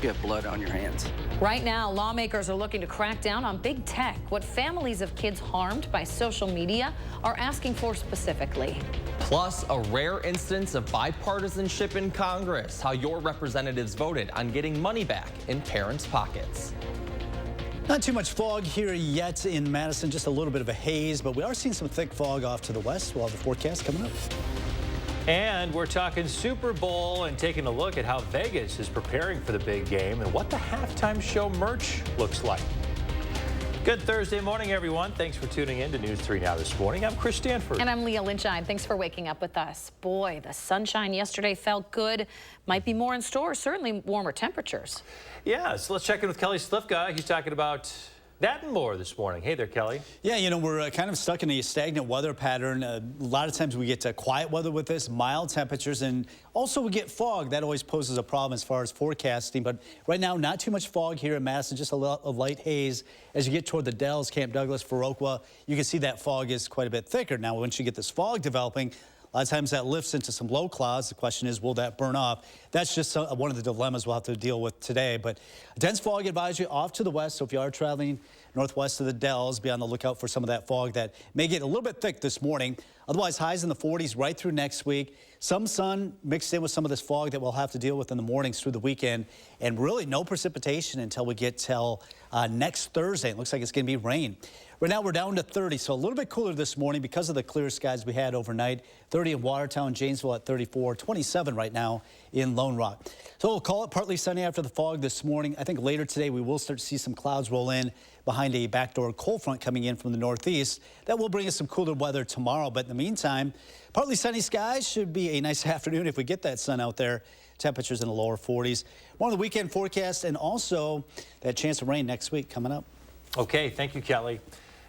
you have blood on your hands. Right now, lawmakers are looking to crack down on big tech. What families of kids harmed by social media are asking for specifically. Plus, a rare instance of bipartisanship in Congress, how your representatives voted on getting money back in parents' pockets. Not too much fog here yet in Madison, just a little bit of a haze, but we are seeing some thick fog off to the west. We'll have the forecast coming up. And we're talking Super Bowl and taking a look at how Vegas is preparing for the big game and what the halftime show merch looks like. Good Thursday morning, everyone. Thanks for tuning in to News 3 Now this morning. I'm Chris Stanford. And I'm Leah Lynchine. Thanks for waking up with us. Boy, the sunshine yesterday felt good. Might be more in store, certainly warmer temperatures. Yeah, so let's check in with Kelly Slifka. He's talking about that and more this morning. Hey there, Kelly. Yeah, you know, we're kind of stuck in a stagnant weather pattern. A lot of times we get quiet weather with this, mild temperatures, and also we get fog. That always poses a problem as far as forecasting. But right now, not too much fog here in Madison, just a light haze. As you get toward the Dells, Camp Douglas, Viroqua, you can see that fog is quite a bit thicker. Now, once you get this fog developing, a lot of times that lifts into some low clouds. The question is, will that burn off? That's just one of the dilemmas we'll have to deal with today. But dense fog advisory off to the west. So if you are traveling northwest of the Dells, be on the lookout for some of that fog that may get a little bit thick this morning. Otherwise, highs in the 40s right through next week. Some sun mixed in with some of this fog that we'll have to deal with in the mornings through the weekend. And really no precipitation until we get till next Thursday. It looks like it's going to be rain. Right now we're down to 30, so a little bit cooler this morning because of the clear skies we had overnight. 30 in Watertown, Janesville at 34, 27 right now in Lone Rock. So we'll call it partly sunny after the fog this morning. I think later today we will start to see some clouds roll in behind a backdoor cold front coming in from the northeast. That will bring us some cooler weather tomorrow, but in the meantime, partly sunny skies. Should be a nice afternoon if we get that sun out there. Temperatures in the lower 40s. More on the weekend forecast and also that chance of rain next week coming up. Okay, thank you, Kelly.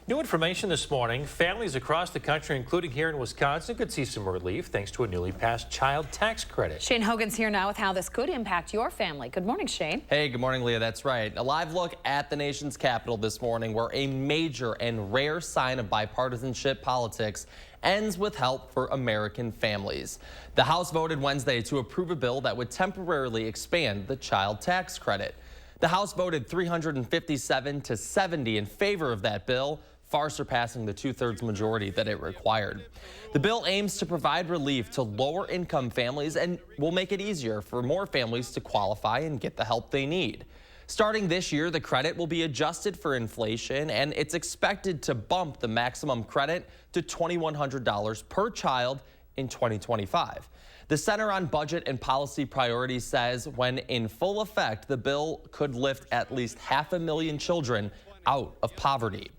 New information this morning. Families across the country, including here in Wisconsin, could see some relief thanks to a newly passed child tax credit. Shane Hogan's here now with how this could impact your family. Good morning, Shane. Hey, good morning, Leah. That's right. A live look at the nation's capital this morning, where a major and rare sign of bipartisanship politics ends with help for American families. The House voted Wednesday to approve a bill that would temporarily expand the child tax credit. The House voted 357 to 70 in favor of that bill, far surpassing the two-thirds majority that it required. The bill aims to provide relief to lower-income families and will make it easier for more families to qualify and get the help they need. Starting this year, the credit will be adjusted for inflation, and it's expected to bump the maximum credit to $2,100 per child in 2025. The Center on Budget and Policy Priorities says when in full effect, the bill could lift at least 500,000 children out of poverty.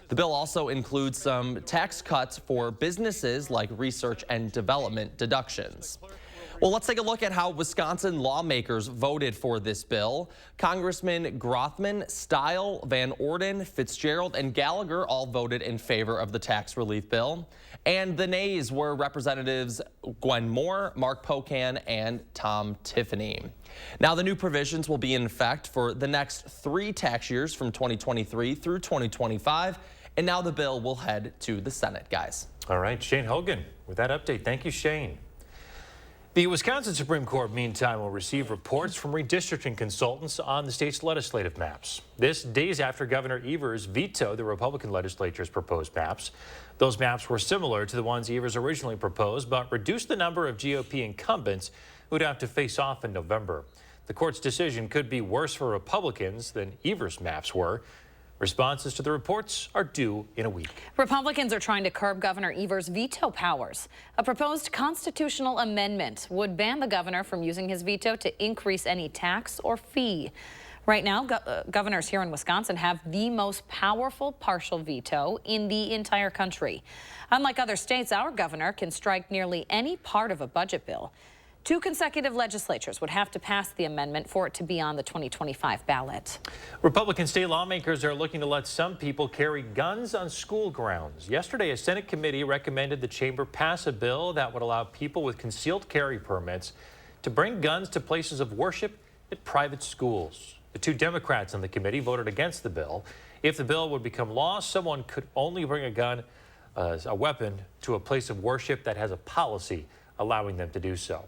The bill also includes some tax cuts for businesses like research and development deductions. Well, let's take a look at how Wisconsin lawmakers voted for this bill. Congressman Grothman, Stile, Van Orden, Fitzgerald, and Gallagher all voted in favor of the tax relief bill. And the nays were Representatives Gwen Moore, Mark Pocan, and Tom Tiffany. Now, the new provisions will be in effect for the next 3 tax years from 2023 through 2025. And now the bill will head to the Senate, guys. All right, Shane Hogan with that update. Thank you, Shane. The Wisconsin Supreme Court, meantime, will receive reports from redistricting consultants on the state's legislative maps. This days after Governor Evers vetoed the Republican legislature's proposed maps. Those maps were similar to the ones Evers originally proposed, but reduced the number of GOP incumbents who'd have to face off in November. The court's decision could be worse for Republicans than Evers' maps were. Responses to the reports are due in a week. Republicans are trying to curb Governor Evers' veto powers. A proposed constitutional amendment would ban the governor from using his veto to increase any tax or fee. Right now, governors here in Wisconsin have the most powerful partial veto in the entire country. Unlike other states, our governor can strike nearly any part of a budget bill. 2 consecutive legislatures would have to pass the amendment for it to be on the 2025 ballot. Republican state lawmakers are looking to let some people carry guns on school grounds. Yesterday, a Senate committee recommended the chamber pass a bill that would allow people with concealed carry permits to bring guns to places of worship at private schools. The 2 Democrats on the committee voted against the bill. If the bill would become law, someone could only bring a gun, a weapon, to a place of worship that has a policy allowing them to do so.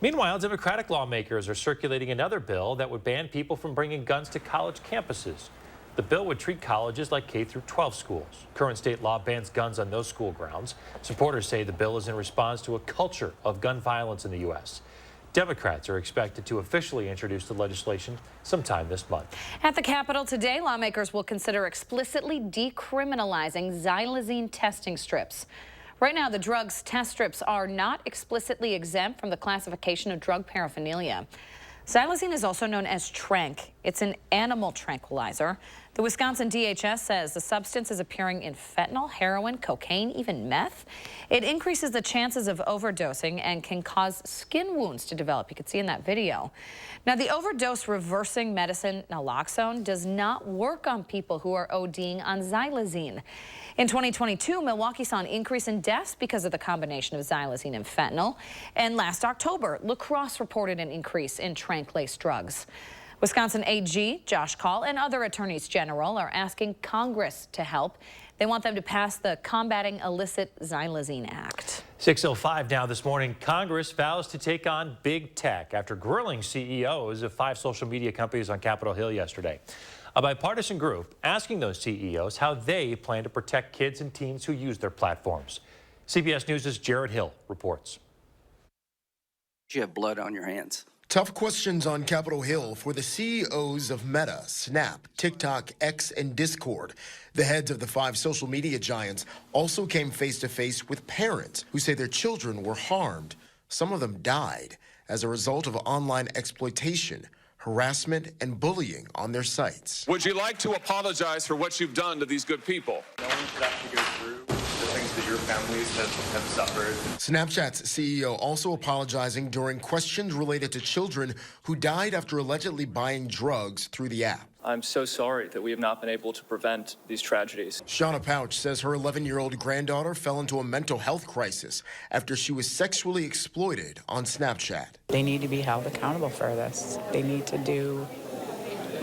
Meanwhile, Democratic lawmakers are circulating another bill that would ban people from bringing guns to college campuses. The bill would treat colleges like K-12 schools. Current state law bans guns on those school grounds. Supporters say the bill is in response to a culture of gun violence in the U.S. Democrats are expected to officially introduce the legislation sometime this month. At the Capitol today, lawmakers will consider explicitly decriminalizing xylazine testing strips. Right now, the drug's test strips are not explicitly exempt from the classification of drug paraphernalia. Xylazine is also known as tranq. It's an animal tranquilizer. The Wisconsin DHS says the substance is appearing in fentanyl, heroin, cocaine, even meth. It increases the chances of overdosing and can cause skin wounds to develop. You can see in that video. Now, the overdose reversing medicine naloxone does not work on people who are ODing on xylazine. In 2022, Milwaukee saw an increase in deaths because of the combination of xylazine and fentanyl. And last October, La Crosse reported an increase in tranq-laced drugs. Wisconsin AG Josh Kaul and other attorneys general are asking Congress to help. They want them to pass the Combating Illicit Xylazine Act. 6:05 now this morning. Congress vows to take on big tech after grilling CEOs of 5 social media companies on Capitol Hill yesterday. A bipartisan group asking those CEOs how they plan to protect kids and teens who use their platforms. CBS News' Jared Hill reports. You have blood on your hands. Tough questions on Capitol Hill for the CEOs of Meta, Snap, TikTok, X, and Discord. The heads of the 5 social media giants also came face to face with parents who say their children were harmed. Some of them died as a result of online exploitation, harassment, and bullying on their sites. Would you like to apologize for what you've done to these good people? No one should have to go through the things that your families have suffered. Snapchat's CEO also apologizing during questions related to children who died after allegedly buying drugs through the app. I'm so sorry that we have not been able to prevent these tragedies. Shauna Pouch says her 11-year-old granddaughter fell into a mental health crisis after she was sexually exploited on Snapchat. They need to be held accountable for this. They need to do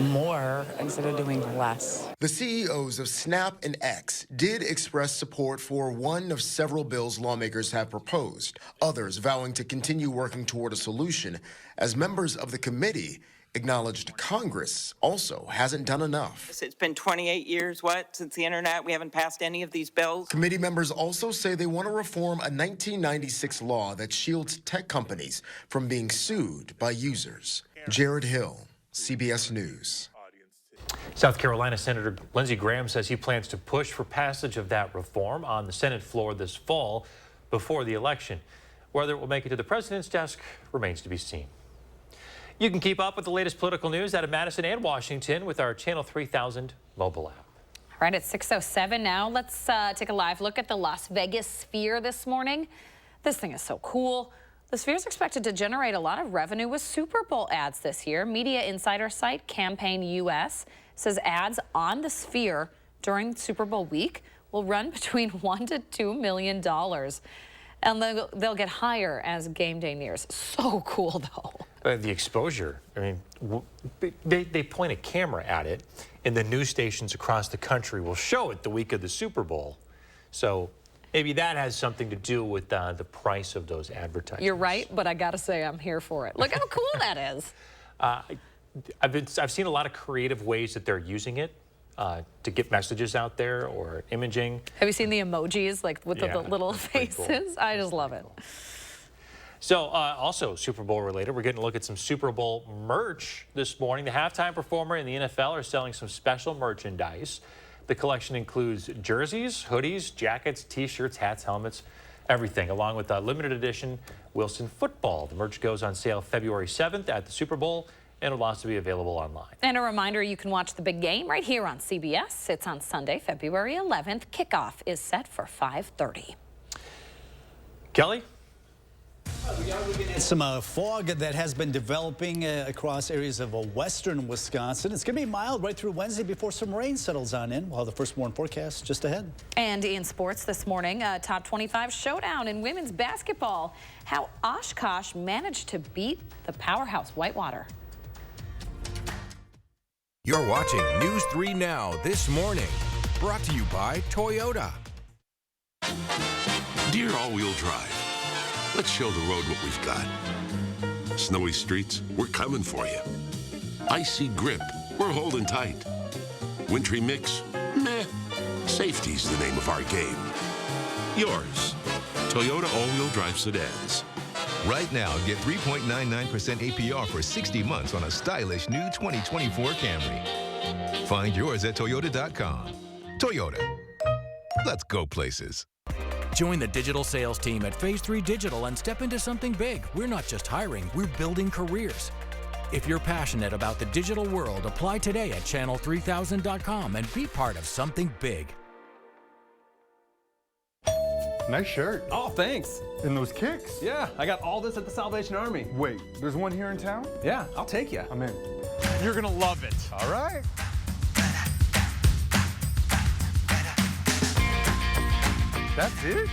more instead of doing less. The CEOs of Snap and X did express support for one of several bills lawmakers have proposed, others vowing to continue working toward a solution, as members of the committee acknowledged Congress also hasn't done enough. It's been 28 years, since the internet? We haven't passed any of these bills. Committee members also say they want to reform a 1996 law that shields tech companies from being sued by users. Jared Hill, CBS News. South Carolina Senator Lindsey Graham says he plans to push for passage of that reform on the Senate floor this fall before the election. Whether it will make it to the president's desk remains to be seen. You can keep up with the latest political news out of Madison and Washington with our Channel 3000 mobile app. All right, it's 6:07 now. Let's take a live look at the Las Vegas Sphere this morning. This thing is so cool. The Sphere is expected to generate a lot of revenue with Super Bowl ads this year. Media insider site Campaign US says ads on the Sphere during Super Bowl week will run between $1 to $2 million. And they'll get higher as game day nears. So cool, though. The exposure, I mean, they point a camera at it, and the news stations across the country will show it the week of the Super Bowl. So maybe that has something to do with the price of those advertisements. You're right, but I got to say I'm here for it. Look how cool that is. I've seen a lot of creative ways that they're using it to get messages out there or imaging. Have you seen the emojis, like with the little faces? Cool. I just love it. So also Super Bowl related, we're getting a look at some Super Bowl merch this morning. The halftime performer and the NFL are selling some special merchandise. The collection includes jerseys, hoodies, jackets, T-shirts, hats, helmets, everything, along with a limited edition Wilson football. The merch goes on sale February 7th at the Super Bowl, and it'll also be available online. And a reminder, you can watch the big game right here on CBS. It's on Sunday, February 11th. Kickoff is set for 5:30. Kelly? Some fog that has been developing across areas of western Wisconsin. It's going to be mild right through Wednesday before some rain settles on in. We'll have the first morning forecast just ahead. And in sports this morning, a top 25 showdown in women's basketball. How Oshkosh managed to beat the powerhouse Whitewater. You're watching News 3 Now this morning. Brought to you by Toyota. Dear all-wheel drive, let's show the road what we've got. Snowy streets, we're coming for you. Icy grip, we're holding tight. Wintry mix, meh. Safety's the name of our game. Yours. Toyota all-wheel drive sedans. Right now, get 3.99% APR for 60 months on a stylish new 2024 Camry. Find yours at Toyota.com. Toyota. Let's go places. Join the digital sales team at Phase 3 Digital and step into something big. We're not just hiring, we're building careers. If you're passionate about the digital world, apply today at channel3000.com and be part of something big. Nice shirt. Oh, thanks. And those kicks. Yeah, I got all this at the Salvation Army. Wait, there's one here in town? Yeah, I'll take you. I'm in. You're gonna love it. All right. That's it?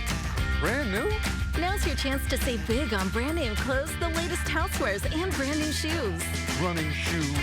Brand new? Now's your chance to save big on brand name clothes, the latest housewares, and brand new shoes. Running shoes.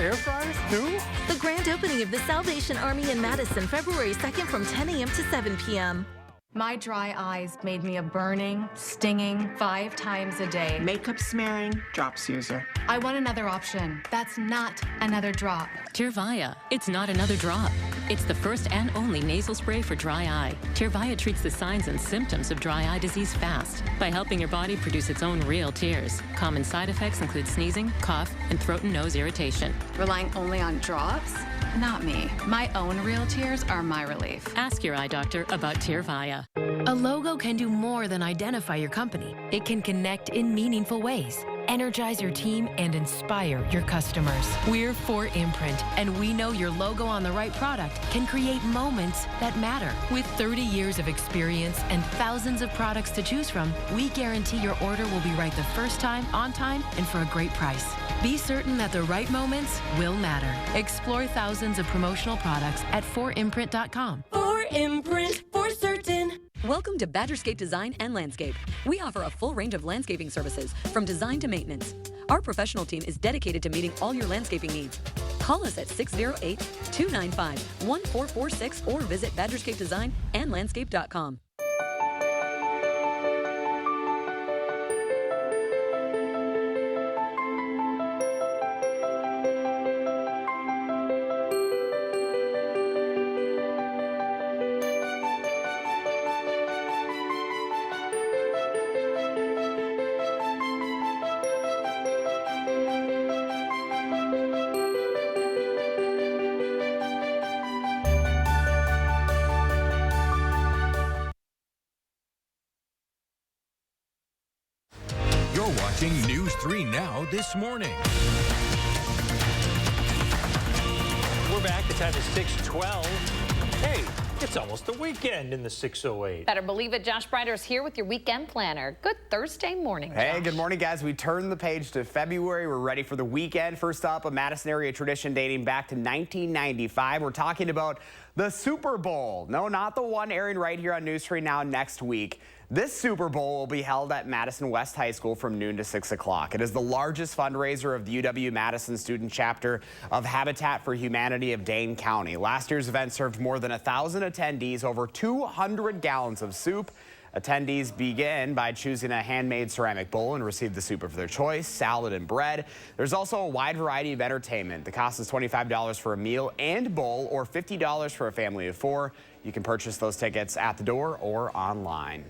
Air fryers too? The grand opening of the Salvation Army in Madison, February 2nd from 10 a.m. to 7 p.m. My dry eyes made me a burning, stinging 5 times a day. Makeup smearing, drops user. I want another option. That's not another drop. Tyrvaya. It's not another drop. It's the first and only nasal spray for dry eye. Tyrvaya treats the signs and symptoms of dry eye disease fast by helping your body produce its own real tears. Common side effects include sneezing, cough, and throat and nose irritation. Relying only on drops? Not me. My own real tears are my relief. Ask your eye doctor about Tyrvaya. A logo can do more than identify your company. It can connect in meaningful ways, energize your team, and inspire your customers. We're 4imprint, and we know your logo on the right product can create moments that matter. With 30 years of experience and thousands of products to choose from, we guarantee your order will be right the first time, on time, and for a great price. Be certain that the right moments will matter. Explore thousands of promotional products at 4imprint.com. 4imprint, for certain. Welcome to Badgerscape Design and Landscape. We offer a full range of landscaping services, from design to maintenance. Our professional team is dedicated to meeting all your landscaping needs. Call us at 608-295-1446 or visit badgerscapedesignandlandscape.com. You're watching News 3 Now this morning. We're back. The time is 6:12. Hey, it's almost the weekend in the 6:08. Better believe it. Josh Breider's here with your weekend planner. Good Thursday morning, Hey, Josh. good morning, guys. We turn the page to February. We're ready for the weekend. First up, a Madison area tradition dating back to 1995. We're talking about the Super Bowl. No, not the one airing right here on News 3 Now next week. This Super Bowl will be held at Madison West High School from noon to 6 o'clock. It is the largest fundraiser of the UW-Madison student chapter of Habitat for Humanity of Dane County. Last year's event served more than 1,000 attendees, over 200 gallons of soup. Attendees begin by choosing a handmade ceramic bowl and receive the soup of their choice, salad and bread. There's also a wide variety of entertainment. The cost is $25 for a meal and bowl, or $50 for a family of 4. You can purchase those tickets at the door or online.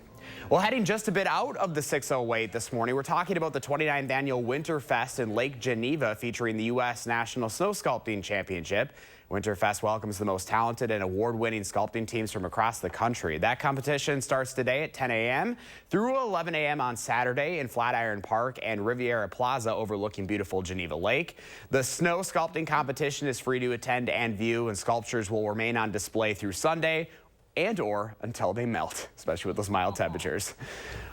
Well, heading just a bit out of the 608 this morning, we're talking about the 29th annual Winterfest in Lake Geneva, featuring the U.S. National Snow Sculpting Championship. Winterfest welcomes the most talented and award-winning sculpting teams from across the country. That competition starts today at 10 a.m. through 11 a.m. on Saturday in Flatiron Park and Riviera Plaza overlooking beautiful Geneva Lake. The snow sculpting competition is free to attend and view, and sculptures will remain on display through Sunday and/or until they melt, especially with those mild temperatures.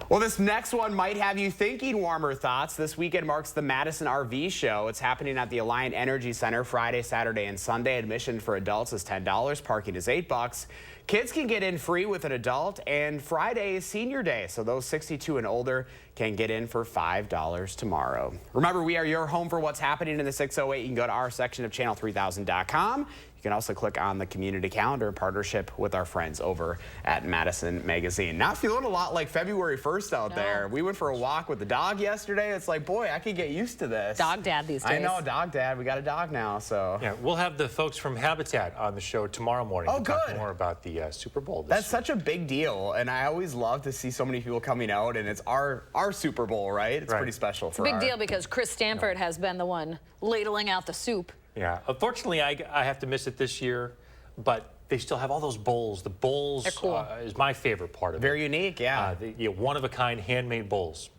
Well, this next one might have you thinking warmer thoughts. This weekend marks the Madison RV Show. It's happening at the Alliant Energy Center Friday, Saturday, and Sunday. Admission for adults is $10. Parking is $8. Kids can get in free with an adult, and Friday is senior day, so those 62 and older can get in for $5 tomorrow. Remember, we are your home for what's happening in the 608. You can go to our section of channel3000.com. You can also click on the community calendar in partnership with our friends over at Madison Magazine. Not feeling a lot like February 1st out there. We went for a walk with the dog yesterday. It's like, boy, I could get used to this. Dog dad these days. I know, dog dad. We got a dog now, so. Yeah, we'll have the folks from Habitat on the show tomorrow morning to talk more about the Super Bowl this That's such a big deal, and I always love to see so many people coming out, and it's our Super Bowl, right? It's pretty special for It's a big deal because Chris Stanford has been the one ladling out the soup. Yeah, unfortunately, I have to miss it this year, but they still have all those bowls. The bowls is my favorite part of it. Very unique, yeah. One-of-a-kind handmade bowls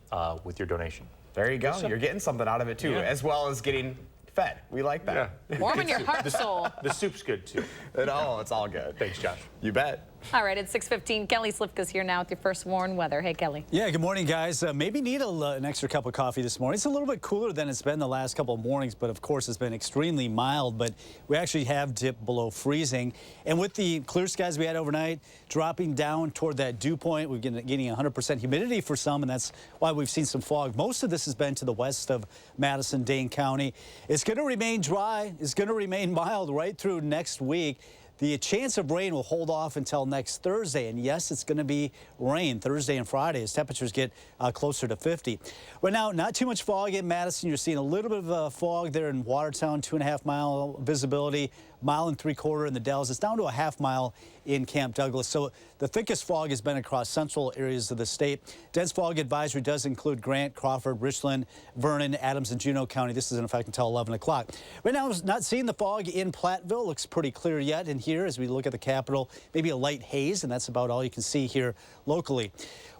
with your donation. There you go. You're getting something out of it, too, as well as getting fed. We like that. Yeah. Warming your heart, soul. The soup's good, too. It's all good. Thanks, Josh. You bet. All right, it's 6:15. Kelly Slifka's here now with your first warn weather. Hey, Kelly. Yeah, good morning, guys. Maybe need an extra cup of coffee this morning. It's a little bit cooler than it's been the last couple of mornings, but of course it's been extremely mild, but we actually have dipped below freezing. And with the clear skies we had overnight, dropping down toward that dew point, we're getting 100% humidity for some, and that's why we've seen some fog. Most of this has been to the west of Madison, Dane County. It's going to remain dry. It's going to remain mild right through next week. The chance of rain will hold off until next Thursday, and yes, it's going to be rain Thursday and Friday as temperatures get closer to 50. Right now, not too much fog in Madison. You're seeing a little bit of fog there in Watertown, 2.5 mile visibility, 1.75 miles in the Dells. It's down to a 1/2 mile in Camp Douglas. So the thickest fog has been across central areas of the state. Dense fog advisory does include Grant, Crawford, Richland, Vernon, Adams, and Juneau County. This is in effect until 11 o'clock. Right now, not seeing the fog in Platteville. Looks pretty clear yet. And here, as we look at the capital, maybe a light haze, and that's about all you can see here locally.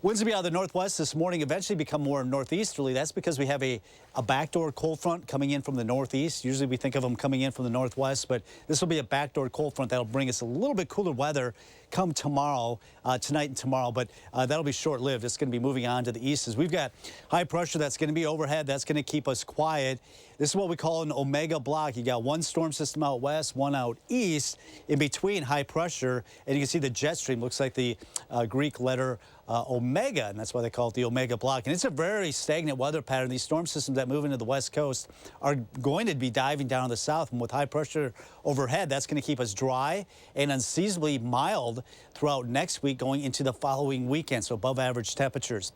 Winds will be out of the northwest this morning, eventually become more northeasterly. That's because we have a backdoor cold front coming in from the northeast. Usually we think of them coming in from the northwest, but this will be a backdoor cold front that'll bring us a little bit cooler weather come tomorrow, tonight and tomorrow, but that'll be short-lived. It's going to be moving on to the east as we've got high pressure that's going to be overhead. That's going to keep us quiet. This is what we call an omega block. You got one storm system out west, one out east, in between high pressure, and you can see the jet stream looks like the Greek letter omega, and that's why they call it the omega block. And it's a very stagnant weather pattern. These storm systems that move into the west coast are going to be diving down to the south, and with high pressure overhead, that's going to keep us dry and unseasonably mild throughout next week going into the following weekend, so above average temperatures.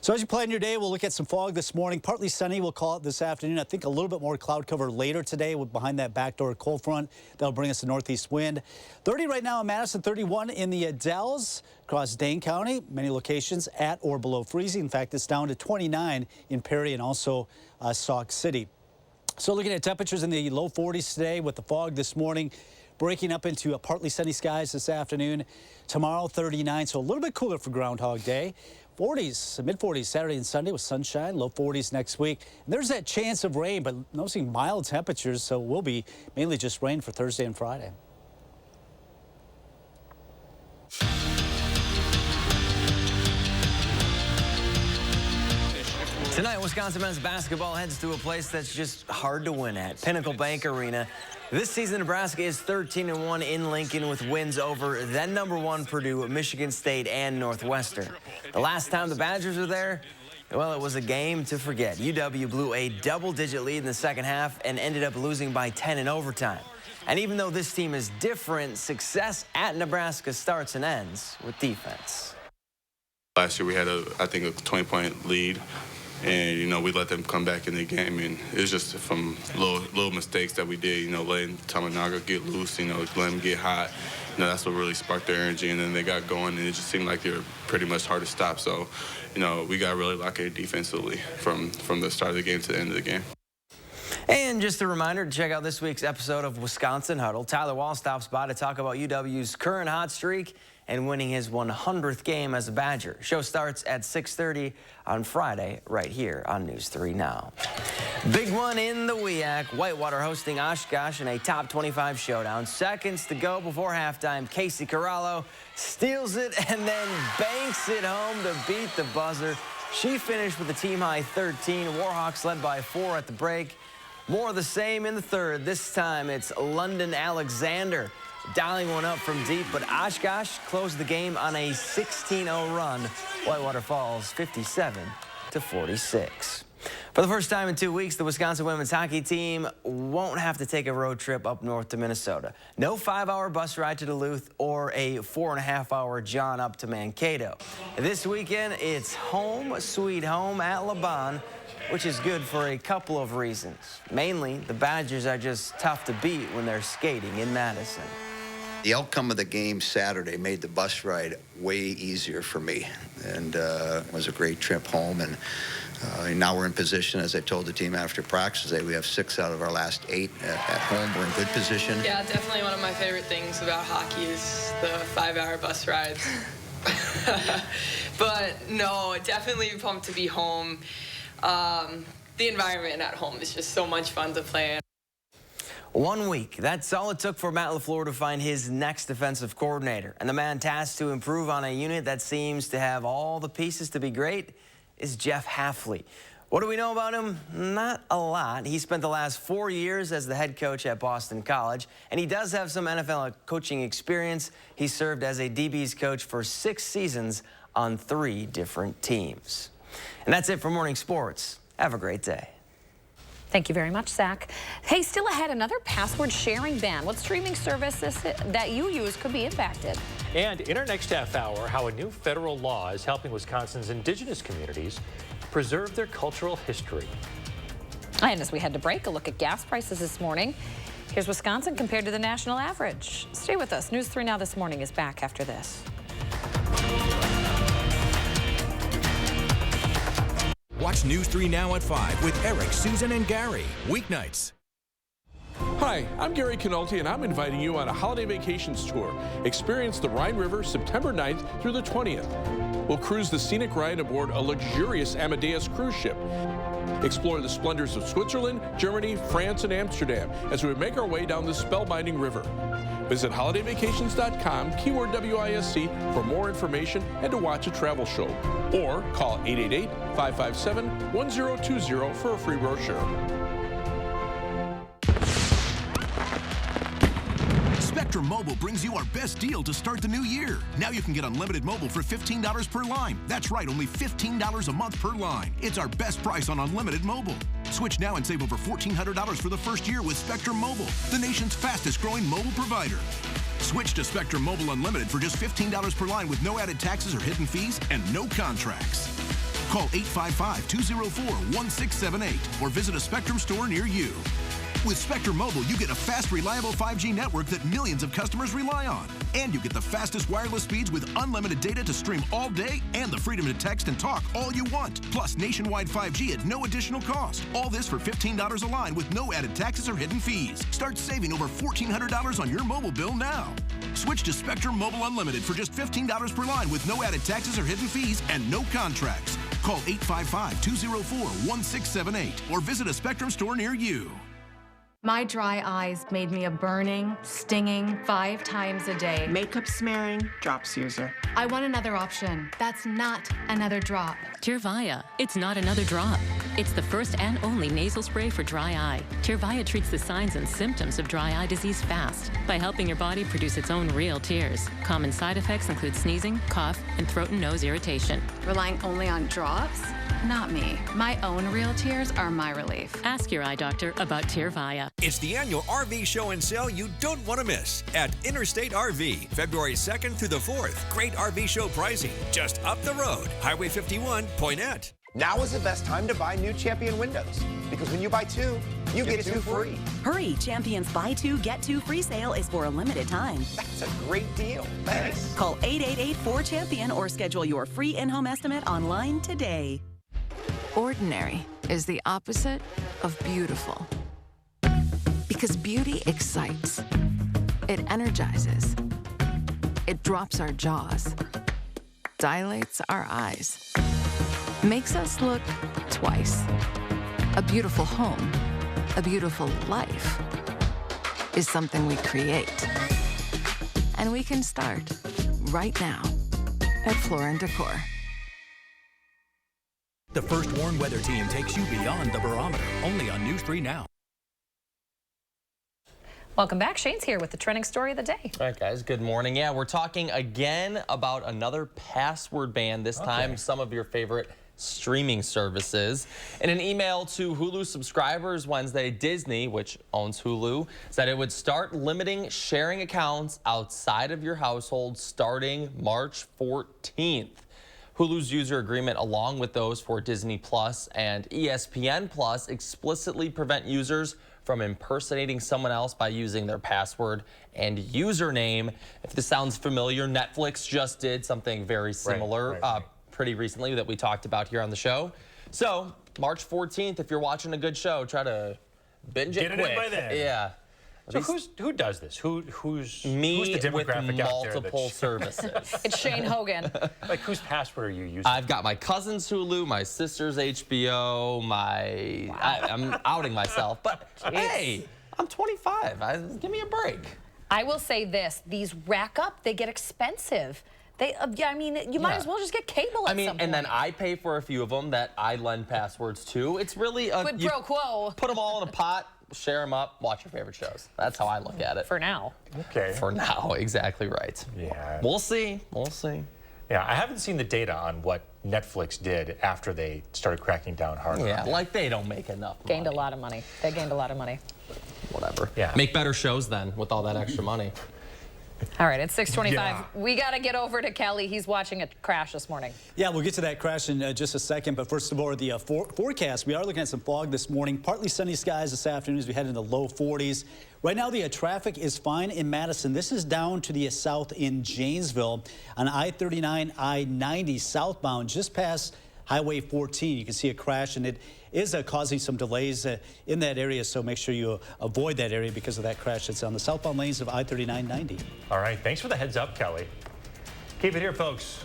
So as you plan your day, we'll look at some fog this morning. Partly sunny, we'll call it this afternoon. I think a little bit more cloud cover later today behind that backdoor cold front. That'll bring us a northeast wind. 30 right now in Madison, 31 in the Dells across Dane County. Many locations at or below freezing. In fact, it's down to 29 in Perry and also Sauk City. So looking at temperatures in the low 40s today with the fog this morning, breaking up into partly sunny skies this afternoon. Tomorrow, 39, so a little bit cooler for Groundhog Day. 40s, mid-40s Saturday and Sunday with sunshine, low 40s next week. And there's that chance of rain, but noticing mild temperatures, so it will be mainly just rain for Thursday and Friday. Tonight, Wisconsin men's basketball heads to a place that's just hard to win at, Pinnacle Bank Arena. This season, Nebraska is 13-1 in Lincoln with wins over then #1 Purdue, Michigan State, and Northwestern. The last time the Badgers were there, well, it was a game to forget. UW blew a double-digit lead in the second half and ended up losing by 10 in overtime. And even though this team is different, success at Nebraska starts and ends with defense. Last year we had, I think, a 20-point lead. And, you know, we let them come back in the game. And it was just from little mistakes that we did, you know, letting Tamanaga get loose, you know, letting them get hot. You know, that's what really sparked their energy. And then they got going, and it just seemed like they were pretty much hard to stop. So, you know, we got really lucky defensively from the start of the game to the end of the game. And just a reminder to check out this week's episode of Wisconsin Huddle. Tyler Wall stops by to talk about UW's current hot streak and winning his 100th game as a Badger. Show starts at 6:30 on Friday right here on News 3 Now. Big one in the WIAC. Whitewater hosting Oshkosh in a top 25 showdown. Seconds to go before halftime. Casey Corallo steals it and then banks it home to beat the buzzer. She finished with a team-high 13. Warhawks led by 4 at the break. More of the same in the third. This time it's London Alexander dialing one up from deep, but Oshkosh closed the game on a 16-0 run. Whitewater Falls 57-46. For the first time in 2 weeks, the Wisconsin women's hockey team won't have to take a road trip up north to Minnesota. No 5-hour bus ride to Duluth or a 4.5-hour jaunt up to Mankato. This weekend, it's home sweet home at LeBon, which is good for a couple of reasons. Mainly, the Badgers are just tough to beat when they're skating in Madison. The outcome of the game Saturday made the bus ride way easier for me, and it was a great trip home. And now we're in position, as I told the team after practice today, we have 6 out of our last 8 at home. We're in good position. Yeah, definitely one of my favorite things about hockey is the 5-hour bus rides. But no, definitely pumped to be home. The environment at home is just so much fun to play in. 1 week. That's all it took for Matt LaFleur to find his next defensive coordinator. And the man tasked to improve on a unit that seems to have all the pieces to be great is Jeff Hafley. What do we know about him? Not a lot. He spent the last 4 years as the head coach at Boston College, and he does have some NFL coaching experience. He served as a DB's coach for 6 seasons on 3 different teams. And that's it for Morning Sports. Have a great day. Thank you very much, Zach. Hey, still ahead, another password sharing ban. What streaming services that you use could be impacted? And in our next half hour, how a new federal law is helping Wisconsin's indigenous communities preserve their cultural history. And as we head to break, a look at gas prices this morning. Here's Wisconsin compared to the national average. Stay with us. News 3 Now This Morning is back after this. Watch News 3 Now at 5 with Eric, Susan, and Gary. Weeknights. Hi, I'm Gary Canolti, and I'm inviting you on a holiday vacations tour. Experience the Rhine River September 9th through the 20th. We'll cruise the scenic ride aboard a luxurious Amadeus cruise ship. Explore the splendors of Switzerland, Germany, France, and Amsterdam as we make our way down this spellbinding river. Visit holidayvacations.com, keyword WISC, for more information and to watch a travel show. Or call 888-557-1020 for a free brochure. Spectrum Mobile brings you our best deal to start the new year. Now you can get unlimited mobile for $15 per line. That's right, only $15 a month per line. It's our best price on unlimited mobile. Switch now and save over $1,400 for the first year with Spectrum Mobile, the nation's fastest growing mobile provider. Switch to Spectrum Mobile Unlimited for just $15 per line with no added taxes or hidden fees and no contracts. Call 855-204-1678 or visit a Spectrum store near you. With Spectrum Mobile, you get a fast, reliable 5G network that millions of customers rely on. And you get the fastest wireless speeds with unlimited data to stream all day and the freedom to text and talk all you want. Plus nationwide 5G at no additional cost. All this for $15 a line with no added taxes or hidden fees. Start saving over $1,400 on your mobile bill now. Switch to Spectrum Mobile Unlimited for just $15 per line with no added taxes or hidden fees and no contracts. Call 855-204-1678 or visit a Spectrum store near you. My dry eyes made me a burning, stinging 5 times a day. Makeup smearing, drops user. I want another option. That's not another drop. Tyrvaya. It's not another drop. It's the first and only nasal spray for dry eye. Tyrvaya treats the signs and symptoms of dry eye disease fast by helping your body produce its own real tears. Common side effects include sneezing, cough, and throat and nose irritation. Relying only on drops? Not me. My own real tears are my relief. Ask your eye doctor about Tyrvaya. It's the annual RV show and sale you don't want to miss at Interstate RV, February 2nd through the 4th. Great RV show pricing just up the road. Highway 51, Poinet. Now is the best time to buy new Champion windows, because when you buy 2, you get 2 free. Hurry, Champion's Buy 2, Get 2 free sale is for a limited time. That's a great deal. Thanks. Call 888-4CHAMPION or schedule your free in-home estimate online today. Ordinary is the opposite of beautiful. Because beauty excites. It energizes. It drops our jaws. Dilates our eyes. Makes us look twice. A beautiful home, a beautiful life, is something we create. And we can start right now at Floor & Decor. The First Warn Weather Team takes you beyond the barometer, only on News 3 Now. Welcome back. Shane's here with the trending story of the day. All right, guys, good morning. Yeah, we're talking again about another password ban, this time some of your favorite streaming services. In an email to Hulu subscribers Wednesday, Disney, which owns Hulu, said it would start limiting sharing accounts outside of your household starting March 14th. Hulu's user agreement, along with those for Disney Plus and ESPN Plus, explicitly prevent users from impersonating someone else by using their password and username. If this sounds familiar, Netflix just did something very similar pretty recently that we talked about here on the show. So March 14th, if you're watching a good show, try to binge it quick. Get it in by then. Yeah. So who does this? Who's the demographic with out there multiple services? It's Shane Hogan. Like, whose password are you using? I've got my cousin's Hulu, my sister's HBO, I'm outing myself, but hey, I'm 25. Give me a break. I will say this, these rack up, they get expensive. I mean, you might as well just get cable at some point. And then I pay for a few of them that I lend passwords to. It's really a quid pro quo. Put them all in a pot, share them up, watch your favorite shows. That's how I look at it. For now. Okay. For now, exactly right. Yeah. We'll see. We'll see. Yeah, I haven't seen the data on what Netflix did after they started cracking down hard. Yeah, like they don't make enough money. Gained a lot of money. They gained a lot of money. Whatever. Yeah. Make better shows then with all that extra money. All right, it's 6:25. Yeah. We got to get over to Kelly. He's watching a crash this morning. Yeah, we'll get to that crash in just a second. But first of all, the forecast. We are looking at some fog this morning. Partly sunny skies this afternoon as we head into the low 40s. Right now, the traffic is fine in Madison. This is down to the south in Janesville on I-39, I-90 southbound, just past Highway 14. You can see a crash, and it is causing some delays in that area, so make sure you avoid that area because of that crash that's on the southbound lanes of I-39-90. All right, thanks for the heads up, Kelly. Keep it here, folks.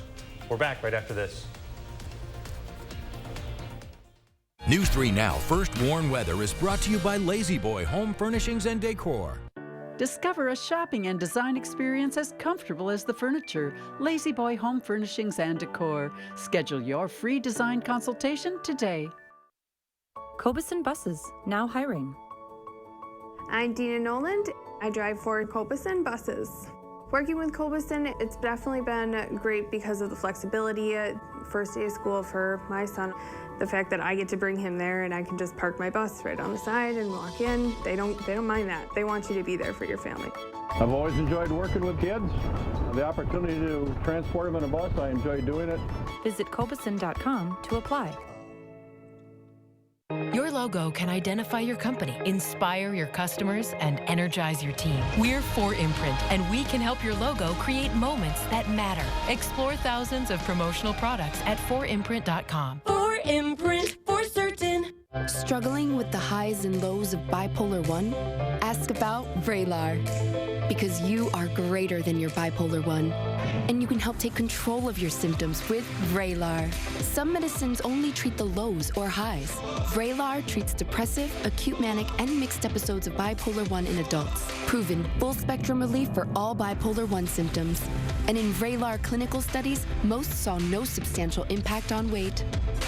We're back right after this. News 3 Now First Warn Weather is brought to you by Lazy Boy Home Furnishings and Decor. Discover a shopping and design experience as comfortable as the furniture. Lazy Boy Home Furnishings and Decor. Schedule your free design consultation today. Cobeson Buses, now hiring. I'm Dina Noland. I drive for Cobeson Buses. Working with Cobeson, it's definitely been great because of the flexibility. First day of school for my son. The fact that I get to bring him there and I can just park my bus right on the side and walk in, they don't mind that. They want you to be there for your family. I've always enjoyed working with kids. The opportunity to transport them in a bus, I enjoy doing it. Visit Cobeson.com to apply. Your logo can identify your company, inspire your customers, and energize your team. We're 4imprint, and we can help your logo create moments that matter. Explore thousands of promotional products at 4imprint.com. 4imprint, for certain. Struggling with the highs and lows of bipolar 1? Ask about Vraylar. Because you are greater than your bipolar 1. And you can help take control of your symptoms with Vraylar. Some medicines only treat the lows or highs. Vraylar treats depressive, acute manic, and mixed episodes of bipolar 1 in adults. Proven full-spectrum relief for all bipolar 1 symptoms. And in Vraylar clinical studies, most saw no substantial impact on weight.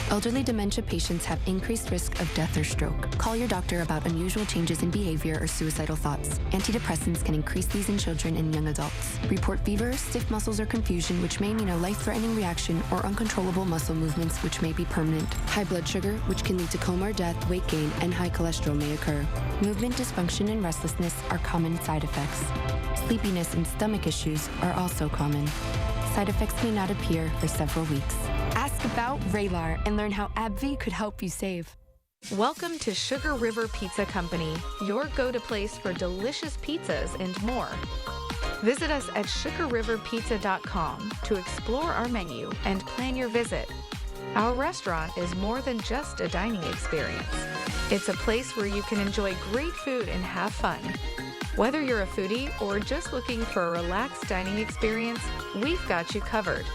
Elderly dementia patients have increased risk of death or stroke. Call your doctor about unusual changes in behavior or suicidal thoughts. Antidepressants can increase these in children and young adults. Report fever, stiff muscles, or confusion, which may mean a life-threatening reaction, or uncontrollable muscle movements, which may be permanent. High blood sugar, which can lead to coma or death, weight gain, and high cholesterol may occur. Movement dysfunction and restlessness are common side effects. Sleepiness and stomach issues are also common. Side effects may not appear for several weeks. Ask about Vraylar and learn how AbbVie could help you save. Welcome to Sugar River Pizza Company, your go-to place for delicious pizzas and more. Visit us at sugarriverpizza.com to explore our menu and plan your visit. Our restaurant is more than just a dining experience. It's a place where you can enjoy great food and have fun. Whether you're a foodie or just looking for a relaxed dining experience, we've got you covered.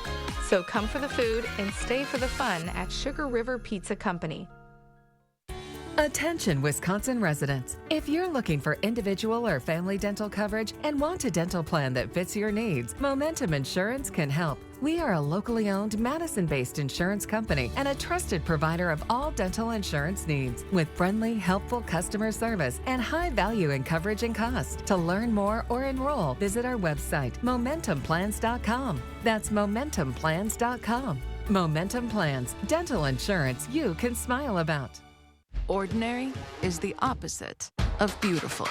So come for the food and stay for the fun at Sugar River Pizza Company. Attention Wisconsin residents. If you're looking for individual or family dental coverage and want a dental plan that fits your needs, Momentum Insurance can help. We are a locally owned Madison-based insurance company and a trusted provider of all dental insurance needs with friendly, helpful customer service and high value in coverage and cost. To learn more or enroll, visit our website, MomentumPlans.com. That's MomentumPlans.com. Momentum Plans, dental insurance you can smile about. Ordinary is the opposite of beautiful.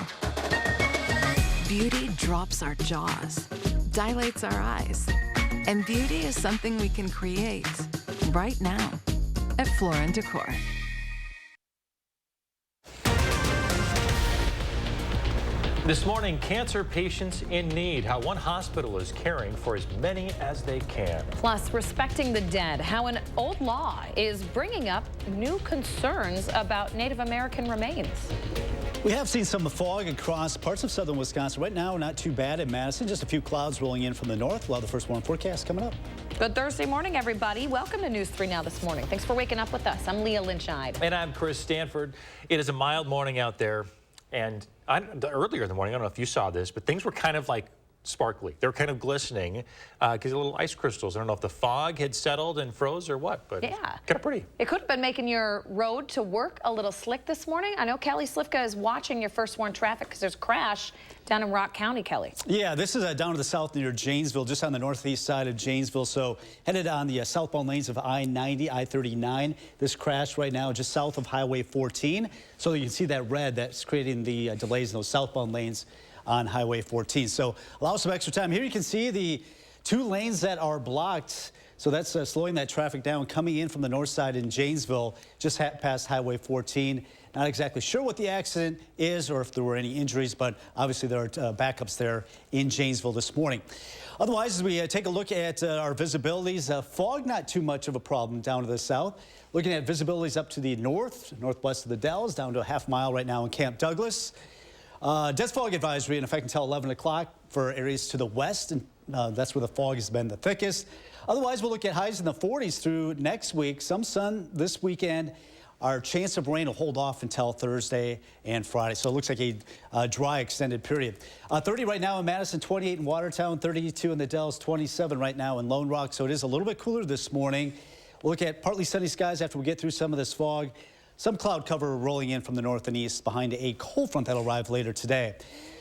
Beauty drops our jaws, dilates our eyes, and beauty is something we can create right now at Floor & Decor. This morning, cancer patients in need, how one hospital is caring for as many as they can. Plus, respecting the dead, how an old law is bringing up new concerns about Native American remains. We have seen some fog across parts of southern Wisconsin. Right now, not too bad in Madison. Just a few clouds rolling in from the north. We'll have the first warm forecast coming up. Good Thursday morning, everybody. Welcome to News 3 Now this morning. Thanks for waking up with us. I'm Leah Lynchide. And I'm Chris Stanford. It is a mild morning out there. And earlier in the morning, I don't know if you saw this, but things were kind of like sparkly. They were kind of glistening because little ice crystals. I don't know if the fog had settled and froze or what, but yeah, kind of pretty. It could have been making your road to work a little slick this morning. I know Kelly Slifka is watching your first warn traffic because there's a crash down in Rock County, Kelly. Yeah, this is down to the south near Janesville, just on the northeast side of Janesville. So headed on the southbound lanes of I-90, I-39. This crash right now just south of Highway 14. So you can see that red that's creating the delays in those southbound lanes on Highway 14. So allow some extra time. Here you can see the two lanes that are blocked. So that's slowing that traffic down coming in from the north side in Janesville, just past Highway 14. Not exactly sure what the accident is or if there were any injuries, but obviously there are backups there in Janesville this morning. Otherwise, as we take a look at our visibilities, fog not too much of a problem down to the south. Looking at visibilities up to the northwest of the Dells, down to a half mile right now in Camp Douglas. Dense fog advisory in effect until 11 o'clock for areas to the west, and that's where the fog has been the thickest. Otherwise, we'll look at highs in the 40s through next week. Some sun this weekend. Our chance of rain will hold off until Thursday and Friday, so it looks like a dry extended period. 30 right now in Madison, 28 in Watertown, 32 in the Dells, 27 right now in Lone Rock, so it is a little bit cooler this morning. We'll look at partly sunny skies after we get through some of this fog. Some cloud cover rolling in from the north and east behind a cold front that'll arrive later today.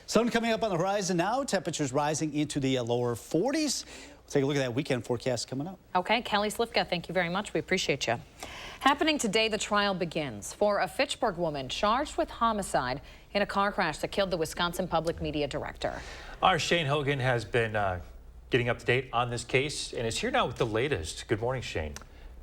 Sun coming up on the horizon now. Temperatures rising into the lower 40s. We'll take a look at that weekend forecast coming up. Okay, Kelly Slifka, thank you very much. We appreciate you. Happening today, the trial begins for a Fitchburg woman charged with homicide in a car crash that killed the Wisconsin Public Media Director. Our Shane Hogan has been getting up to date on this case and is here now with the latest. Good morning, Shane.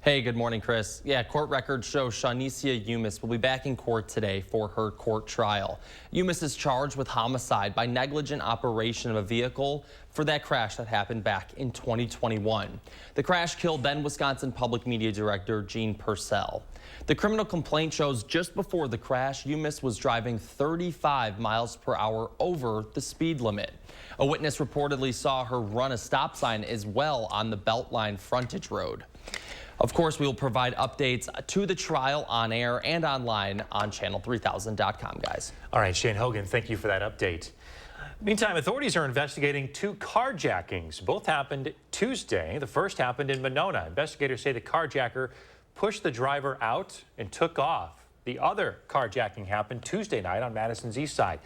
Hey, good morning, Chris. Yeah, court records show Shawnecia Umis will be back in court today for her court trial. Umis is charged with homicide by negligent operation of a vehicle for that crash that happened back in 2021. The crash killed then Wisconsin Public Media Director Gene Purcell. The criminal complaint shows just before the crash, Umis was driving 35 miles per hour over the speed limit. A witness reportedly saw her run a stop sign as well on the Beltline frontage road. Of course, we will provide updates to the trial on air and online on channel3000.com, guys. All right, Shane Hogan, thank you for that update. Meantime, authorities are investigating two carjackings. Both happened Tuesday. The first happened in Monona. Investigators say the carjacker pushed the driver out and took off. The other carjacking happened Tuesday night on Madison's east side.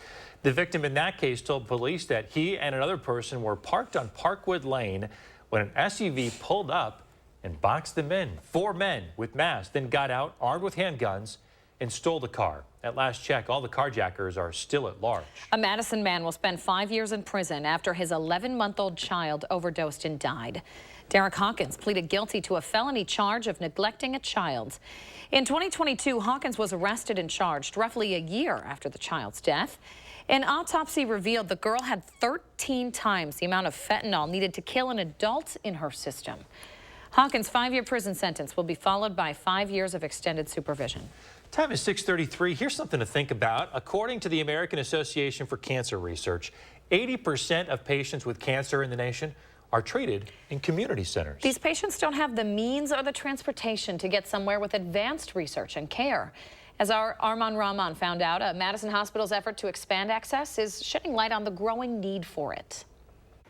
The victim in that case told police that he and another person were parked on Parkwood Lane when an SUV pulled up and boxed them in. 4 men with masks then got out armed with handguns and stole the car. At last check, all the carjackers are still at large. A Madison man will spend 5 years in prison after his 11-month-old child overdosed and died. Derek Hawkins pleaded guilty to a felony charge of neglecting a child. In 2022, Hawkins was arrested and charged roughly a year after the child's death. An autopsy revealed the girl had 13 times the amount of fentanyl needed to kill an adult in her system. Hawkins' 5-year prison sentence will be followed by 5 years of extended supervision. Time is 6:33. Here's something to think about. According to the American Association for Cancer Research, 80% of patients with cancer in the nation are treated in community centers. These patients don't have the means or the transportation to get somewhere with advanced research and care. As our Arman Rahman found out, Madison Hospital's effort to expand access is shedding light on the growing need for it.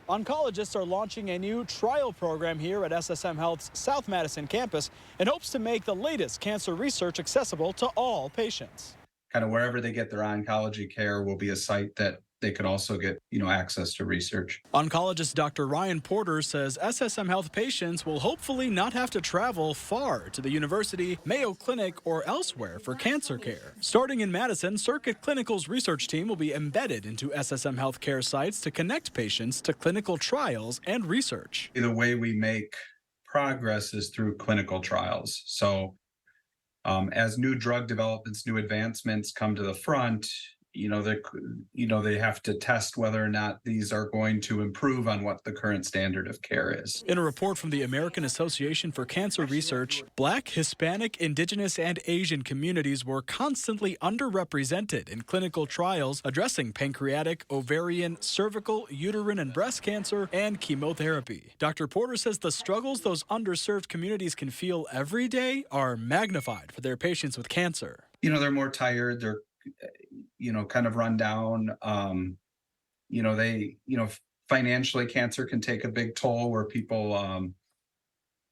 Oncologists are launching a new trial program here at SSM Health's South Madison campus in hopes to make the latest cancer research accessible to all patients. Kind of wherever they get their oncology care will be a site that they could also get, access to research. Oncologist Dr. Ryan Porter says SSM Health patients will hopefully not have to travel far to the university, Mayo Clinic, or elsewhere for cancer care. Starting in Madison, Circuit Clinical's research team will be embedded into SSM Health care sites to connect patients to clinical trials and research. The way we make progress is through clinical trials. So as new drug developments, new advancements come to the front, they have to test whether or not these are going to improve on what the current standard of care is. In a report from the American Association for Cancer Research, Black, Hispanic, Indigenous, and Asian communities were constantly underrepresented in clinical trials addressing pancreatic, ovarian, cervical, uterine, and breast cancer, and chemotherapy. Dr. Porter says the struggles those underserved communities can feel every day are magnified for their patients with cancer. They're more tired, they're kind of run down. Financially, cancer can take a big toll where people,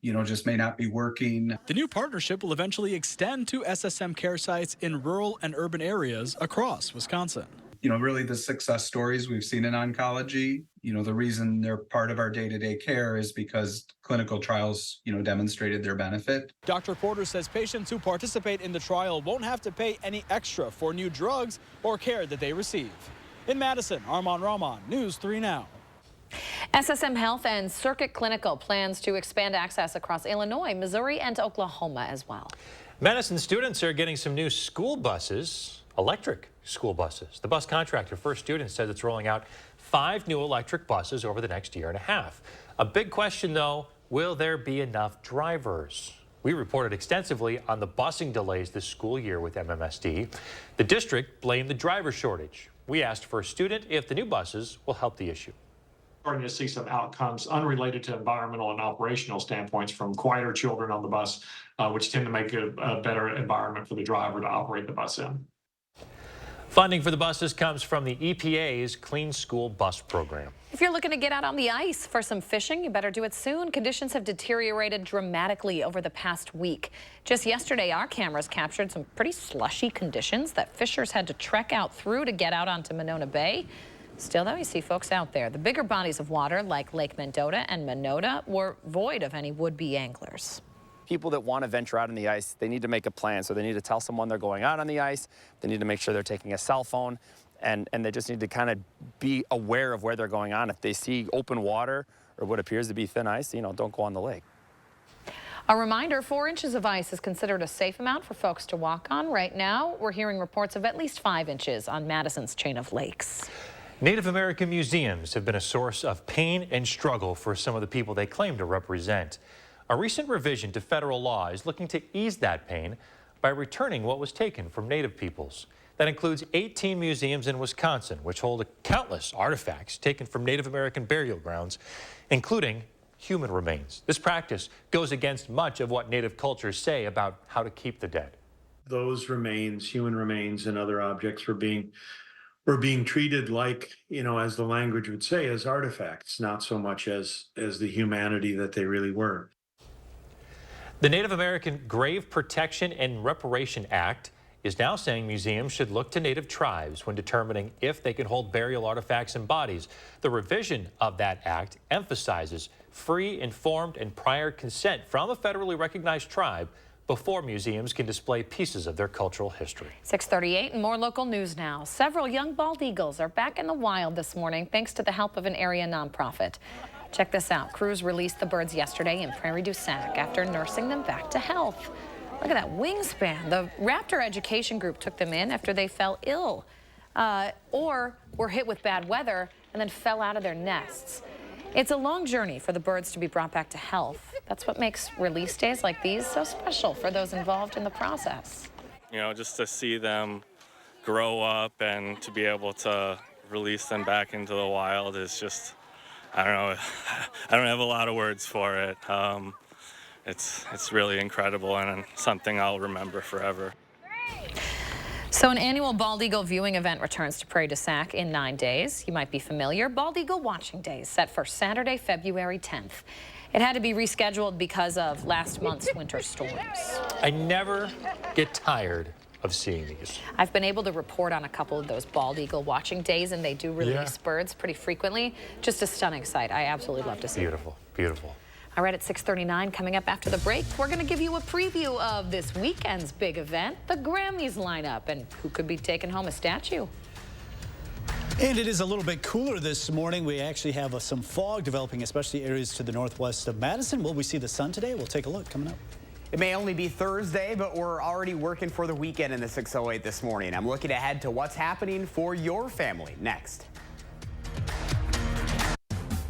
just may not be working. The new partnership will eventually extend to SSM care sites in rural and urban areas across Wisconsin. Really the success stories we've seen in oncology, the reason they're part of our day-to-day care is because clinical trials, demonstrated their benefit. Dr. Porter says patients who participate in the trial won't have to pay any extra for new drugs or care that they receive. In Madison, Arman Rahman, News 3 Now. SSM Health and Circuit Clinical plans to expand access across Illinois, Missouri, and Oklahoma as well. Madison students are getting some new school buses, electric school buses. The bus contractor for students says it's rolling out 5 new electric buses over the next year and a half. A big question, though, will there be enough drivers? We reported extensively on the busing delays this school year with MMSD. The district blamed the driver shortage. We asked for a student if the new buses will help the issue. Starting to see some outcomes unrelated to environmental and operational standpoints from quieter children on the bus, which tend to make a better environment for the driver to operate the bus in. Funding for the buses comes from the EPA's Clean School Bus Program. If you're looking to get out on the ice for some fishing, you better do it soon. Conditions have deteriorated dramatically over the past week. Just yesterday, our cameras captured some pretty slushy conditions that fishers had to trek out through to get out onto Monona Bay. Still, though, you see folks out there. The bigger bodies of water, like Lake Mendota and Monona, were void of any would-be anglers. People that want to venture out on the ice, they need to make a plan. So they need to tell someone they're going out on the ice. They need to make sure they're taking a cell phone. And they just need to kind of be aware of where they're going on. If they see open water or what appears to be thin ice, don't go on the lake. A reminder, 4 inches of ice is considered a safe amount for folks to walk on. Right now, we're hearing reports of at least 5 inches on Madison's chain of lakes. Native American museums have been a source of pain and struggle for some of the people they claim to represent. A recent revision to federal law is looking to ease that pain by returning what was taken from Native peoples. That includes 18 museums in Wisconsin, which hold countless artifacts taken from Native American burial grounds, including human remains. This practice goes against much of what Native cultures say about how to keep the dead. Those remains, human remains and other objects were being treated like, as the language would say, as artifacts, not so much as the humanity that they really were. The Native American Grave Protection and Reparation Act is now saying museums should look to Native tribes when determining if they can hold burial artifacts and bodies. The revision of that act emphasizes free, informed, and prior consent from a federally recognized tribe before museums can display pieces of their cultural history. 6:38 and more local news now. Several young bald eagles are back in the wild this morning thanks to the help of an area nonprofit. Check this out. Crews released the birds yesterday in Prairie du Sac after nursing them back to health. Look at that wingspan. The Raptor Education Group took them in after they fell ill or were hit with bad weather and then fell out of their nests. It's a long journey for the birds to be brought back to health. That's what makes release days like these so special for those involved in the process. Just to see them grow up and to be able to release them back into the wild is just, I don't know, I don't have a lot of words for it. It's really incredible and something I'll remember forever. So an annual bald eagle viewing event returns to Prairie du Sac in 9 days. You might be familiar. Bald eagle watching days set for Saturday, February 10th. It had to be rescheduled because of last month's winter storms. I never get tired of seeing these. I've been able to report on a couple of those bald eagle watching days, and they do release birds pretty frequently. Just a stunning sight. I absolutely love to see. Beautiful, beautiful. All right, at 6:39, coming up after the break, we're going to give you a preview of this weekend's big event, the Grammys lineup, and who could be taking home a statue. And it is a little bit cooler this morning. We actually have some fog developing, especially areas to the northwest of Madison. Will we see the sun today? We'll take a look coming up. It may only be Thursday, but we're already working for the weekend in the 608 this morning. I'm looking ahead to what's happening for your family next.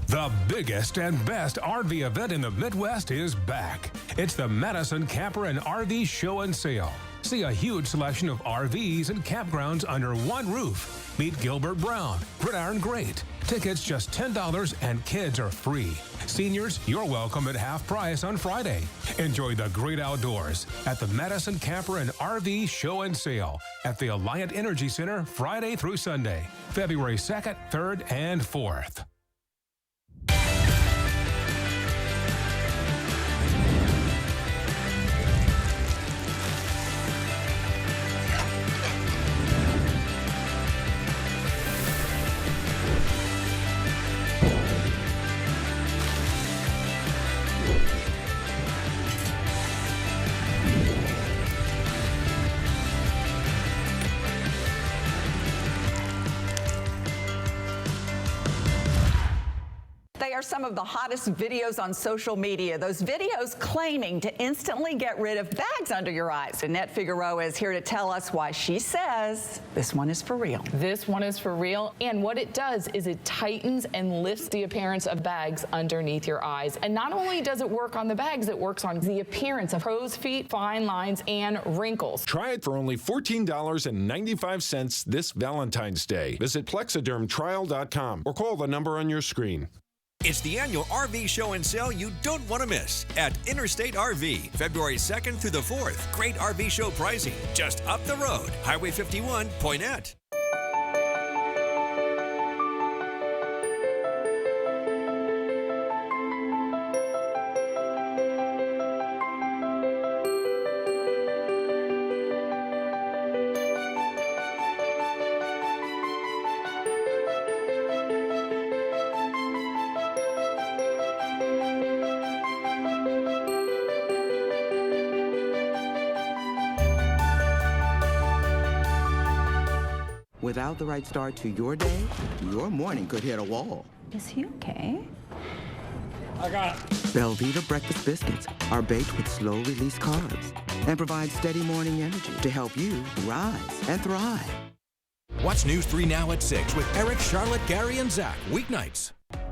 The biggest and best RV event in the Midwest is back. It's the Madison Camper and RV Show and Sale. See a huge selection of RVs and campgrounds under one roof. Meet Gilbert Brown, Gridiron Great. Tickets just $10 and kids are free. Seniors, you're welcome at half price on Friday. Enjoy the great outdoors at the Madison Camper and RV Show and Sale at the Alliant Energy Center Friday through Sunday, February 2nd, 3rd, and 4th. They are some of the hottest videos on social media. Those videos claiming to instantly get rid of bags under your eyes. Annette Figueroa is here to tell us why she says this one is for real. This one is for real, and what it does is it tightens and lifts the appearance of bags underneath your eyes. And not only does it work on the bags, it works on the appearance of crow's feet, fine lines, and wrinkles. Try it for only $14.95 this Valentine's Day. Visit plexidermtrial.com or call the number on your screen. It's the annual RV show and sale you don't want to miss at Interstate RV, February 2nd through the 4th. Great RV show pricing just up the road. Highway 51, Poinet. Without the right start to your day, your morning could hit a wall. Is he okay? I got it. Belvita breakfast biscuits are baked with slow-release carbs and provide steady morning energy to help you rise and thrive. Watch News 3 Now at 6 with Eric, Charlotte, Gary, and Zach. Weeknights.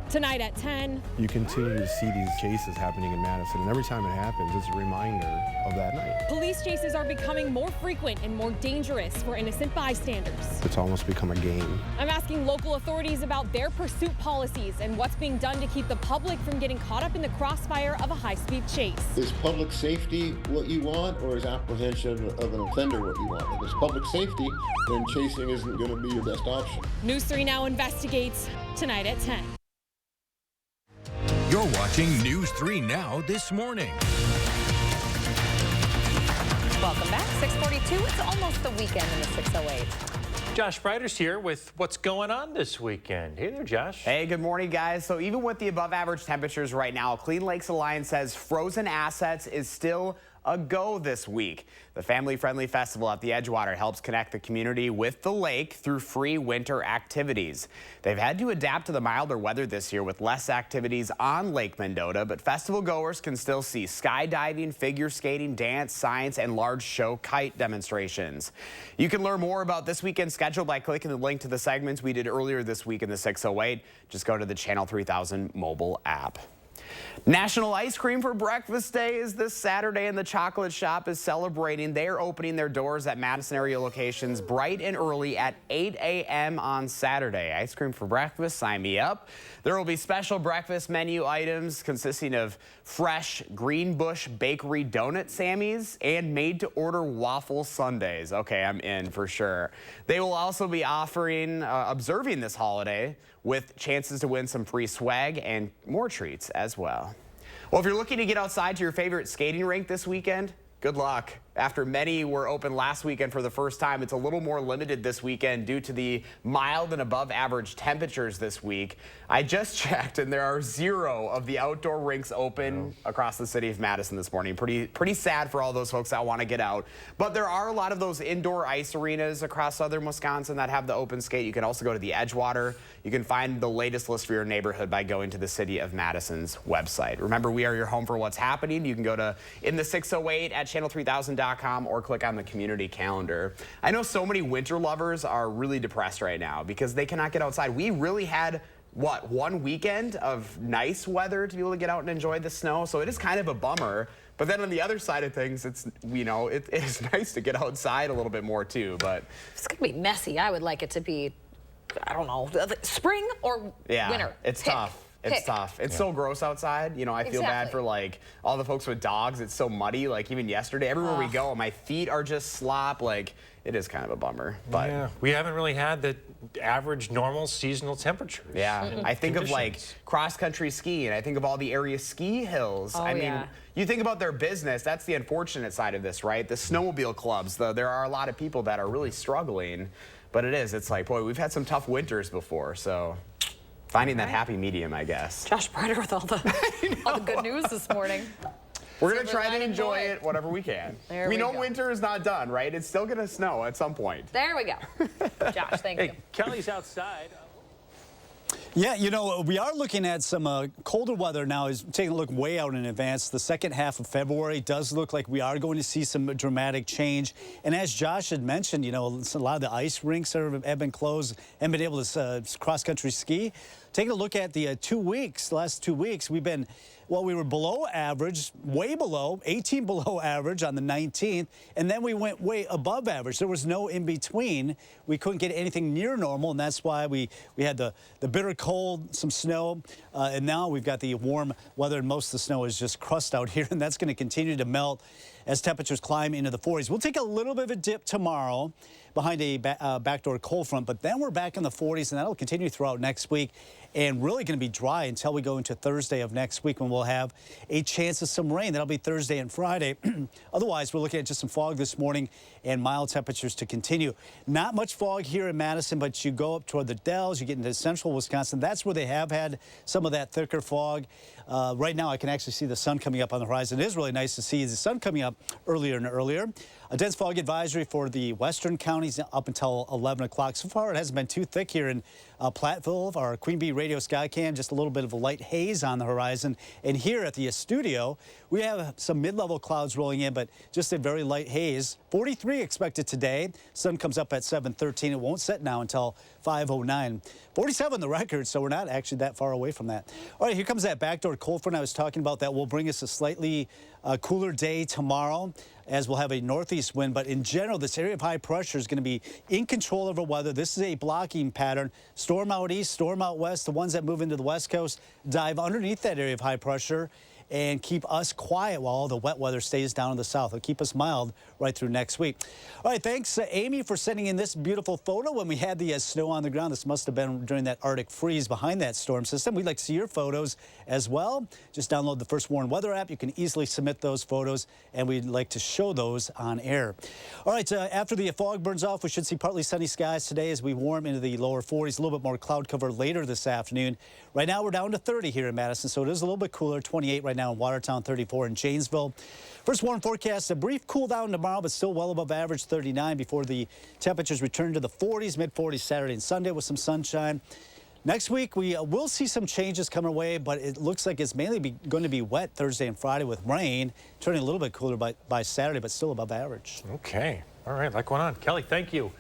Tonight at 10. You continue to see these chases happening in Madison, and every time it happens, it's a reminder of that night. Police chases are becoming more frequent and more dangerous for innocent bystanders. It's almost become a game. I'm asking local authorities about their pursuit policies and what's being done to keep the public from getting caught up in the crossfire of a high-speed chase. Is public safety what you want, or is apprehension of an offender what you want? If it's public safety, then chasing isn't going to be your best option. News 3 Now investigates tonight at 10. You're watching News 3 Now this morning. Welcome back, 6:42. It's almost the weekend in the 608. Josh Breider's here with what's going on this weekend. Hey there, Josh. Hey, good morning, guys. So even with the above average temperatures right now, Clean Lakes Alliance says frozen assets is still a go this week. The family-friendly festival at the Edgewater helps connect the community with the lake through free winter activities. They've had to adapt to the milder weather this year with less activities on Lake Mendota, but festival goers can still see skydiving, figure skating, dance, science, and large show kite demonstrations. You can learn more about this weekend's schedule by clicking the link to the segments we did earlier this week in the 608. Just go to the Channel 3000 mobile app. National Ice Cream for Breakfast Day is this Saturday, and the Chocolate Shop is celebrating. They're opening their doors at Madison area locations bright and early at 8 a.m. on Saturday. Ice cream for breakfast, sign me up. There will be special breakfast menu items consisting of fresh Greenbush Bakery donut Sammies and made-to-order waffle sundaes. Okay, I'm in for sure. They will also be observing this holiday with chances to win some free swag and more treats as well. Well, if you're looking to get outside to your favorite skating rink this weekend, good luck. After many were open last weekend for the first time, it's a little more limited this weekend due to the mild and above average temperatures this week. I just checked, and there are 0 of the outdoor rinks open across the city of Madison this morning. Pretty sad for all those folks that want to get out. But there are a lot of those indoor ice arenas across southern Wisconsin that have the open skate. You can also go to the Edgewater. You can find the latest list for your neighborhood by going to the City of Madison's website. Remember, we are your home for what's happening. You can go to In the 608 at channel3000.com or click on the community calendar. I know so many winter lovers are really depressed right now because they cannot get outside. We really had, what, 1 weekend of nice weather to be able to get out and enjoy the snow, so it is kind of a bummer. But then on the other side of things, it's, you know, it is nice to get outside a little bit more too. But it's gonna be messy. I would like it to be, I don't know, spring or winter. It's tough. It's tough. It's so gross outside. You know, I feel bad for like all the folks with dogs. It's so muddy. Like even yesterday, everywhere we go, my feet are just slop. Like it is kind of a bummer. But yeah, we haven't really had the average normal seasonal temperatures. Yeah, I think of like cross-country skiing. I think of all the area ski hills. I mean, you think about their business. That's the unfortunate side of this, right? The snowmobile clubs. There are a lot of people that are really struggling. But it is. It's like, boy, we've had some tough winters before, so. Finding that happy medium, I guess. Josh Brighter with all the good news this morning. We're going to try to enjoy it whatever we can. We know go. winter is not done, right? It's still going to snow at some point. There we go. Josh, thank you. Kelly's outside. Yeah, you know, we are looking at some colder weather now. Is taking a look way out in advance. The second half of February does look like we are going to see some dramatic change. And as Josh had mentioned, you know, a lot of the ice rinks have been closed and been able to cross-country ski. Taking a look at the last 2 weeks, we've been, well, we were below average, way below, 18 below average on the 19th, and then we went way above average. There was no in between. We couldn't get anything near normal, and that's why we had the bitter cold, some snow, and now we've got the warm weather, and most of the snow is just crust out here, and that's going to continue to melt as temperatures climb into the 40s. We'll take a little bit of a dip tomorrow behind a backdoor cold front, but then we're back in the 40s, and that'll continue throughout next week, and really going to be dry until we go into Thursday of next week when we'll have a chance of some rain. That'll be Thursday and Friday. Otherwise, we're looking at just some fog this morning and mild temperatures to continue. Not much fog here in Madison, but you go up toward the Dells, you get into central Wisconsin. That's where they have had some of that thicker fog. Right now, I can actually see the sun coming up on the horizon. It is really nice to see the sun coming up earlier and earlier. A dense fog advisory for the western counties up until 11 o'clock. So far, it hasn't been too thick here in Platteville, our Queen Bee Radio Skycam. Just a little bit of a light haze on the horizon. And here at the studio, we have some mid-level clouds rolling in, but just a very light haze. 43 expected today. Sun comes up at 7:13. It won't set now until 5:09. 47 the record, so we're not actually that far away from that. All right, here comes that backdoor cold front I was talking about. That will bring us a slightly cooler day tomorrow, as we'll have a northeast wind. But in general, this area of high pressure is going to be in control of our weather. This is a blocking pattern. Storm out east, storm out west. The ones that move into the west coast dive underneath that area of high pressure and keep us quiet while all the wet weather stays down in the south. It'll keep us mild right through next week. All right, thanks, Amy, for sending in this beautiful photo when we had the snow on the ground. This must have been during that Arctic freeze behind that storm system. We'd like to see your photos as well. Just download the First Warn Weather app. You can easily submit those photos, and we'd like to show those on air. All right, after the fog burns off, we should see partly sunny skies today as we warm into the lower 40s. A little bit more cloud cover later this afternoon. Right now, we're down to 30 here in Madison, so it is a little bit cooler. 28 right now in Watertown, 34 in Janesville. First Warn forecast, a brief cool down tomorrow, but still well above average, 39, before the temperatures return to the 40s, mid-40s Saturday and Sunday with some sunshine. Next week, we will see some changes come our way, but it looks like it's mainly going to be wet Thursday and Friday with rain, turning a little bit cooler by Saturday, but still above average. Okay. All right. A lot going on. Kelly, thank you.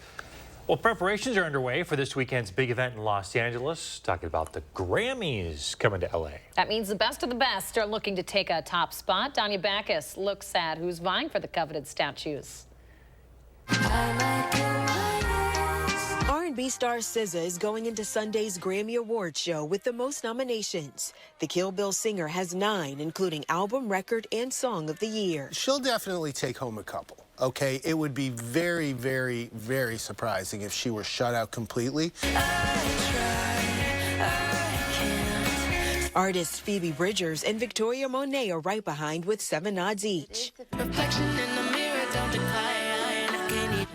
Well, preparations are underway for this weekend's big event in Los Angeles, talking about the Grammys coming to LA. That means the best of the best are looking to take a top spot. Danya Backus looks at who's vying for the coveted statues. R&B star SZA is going into Sunday's Grammy Awards show with the most nominations. The Kill Bill singer has 9, including Album, Record, and Song of the Year. She'll definitely take home a couple. Okay, it would be very, very, very surprising if she were shut out completely. Artists Phoebe Bridgers and Victoria Monet are right behind with 7 nods each.